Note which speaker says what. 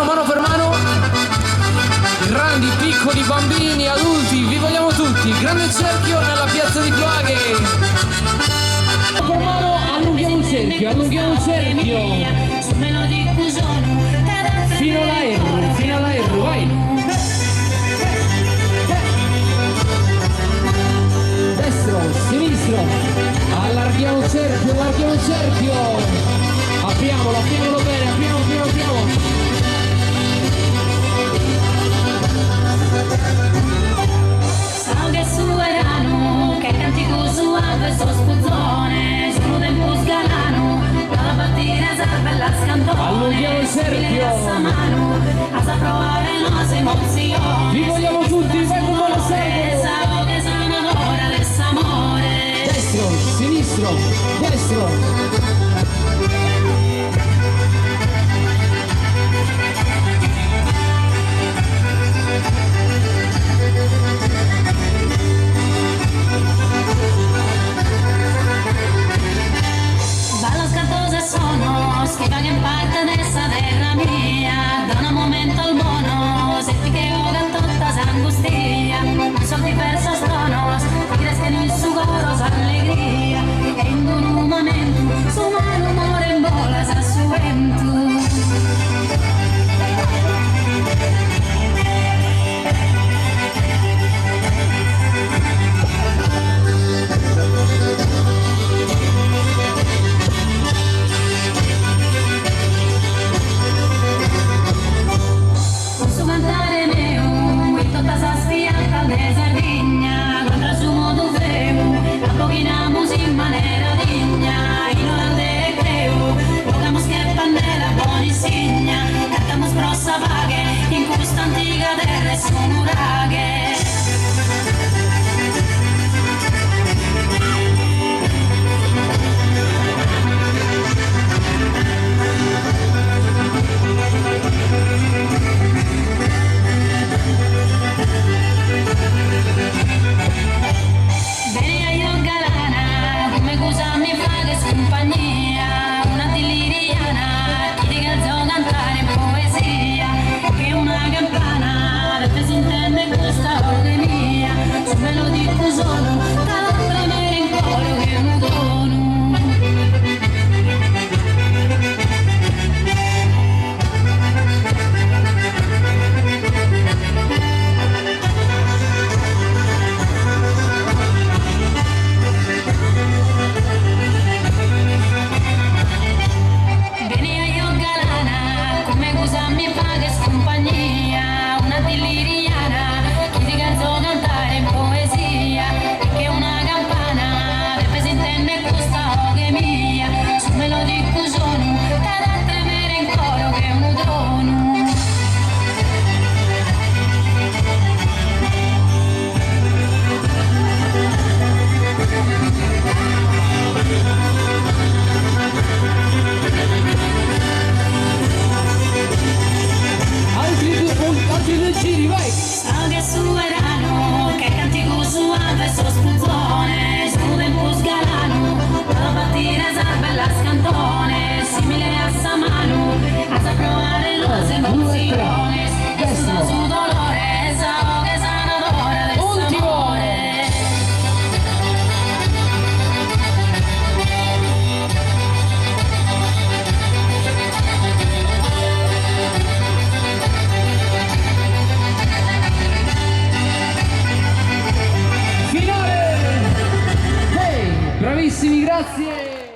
Speaker 1: mano per mano, grandi, piccoli, bambini, adulti, vi vogliamo tutti, grande cerchio nella piazza di Ploaghe. Per mano allunghiamo un cerchio, fino alla R, vai. Destro, sinistro, allarghiamo il cerchio, apriamolo bene, apriamo.
Speaker 2: Salga su verano, che cantico suave sto spuzzone, sono del Pusgalano, la mattina serve la scantone,
Speaker 1: allunghiamo il cerchio,
Speaker 2: a provare nostre emozioni,
Speaker 1: vi vogliamo tutti, vai con buona serie,
Speaker 2: so che sono l'ora dell'amore,
Speaker 1: destro, sinistro, destro.
Speaker 2: schiva che in parte dessa terra mia, da un momento al buono, senti che ho cantotta s'angustia, non so diverso stono, ti resta in su coro s'allegria, e in un momento, su mano amore in bola s'assuento. In questa antica terra sono raghe. Bene io galana, come cosa mi fa che compagnia, una dilliriana, chi ti calzò cantare in poesia. Che una campana rappresenta questa voce mia, se me lo dico solo, tanto me in coro che un dono. Bene io galana, come cosa mi fa che compagnia, una dilliriana, chi ti canzò cantare in poesia, e che una campana rappresenta questa voce mia, se me lo dico sono, da tremere in coro che un dono.
Speaker 1: Altri due giri, vai!
Speaker 2: Salga su verano, che cantico suave sto spunzone, sono del Pusgalano, la mattina serve la scantone, simile a Samano, a provare le emozioni, e su dolore, so che sono l'ora dell'amore.
Speaker 1: Finale! Hey, bravissimi, grazie!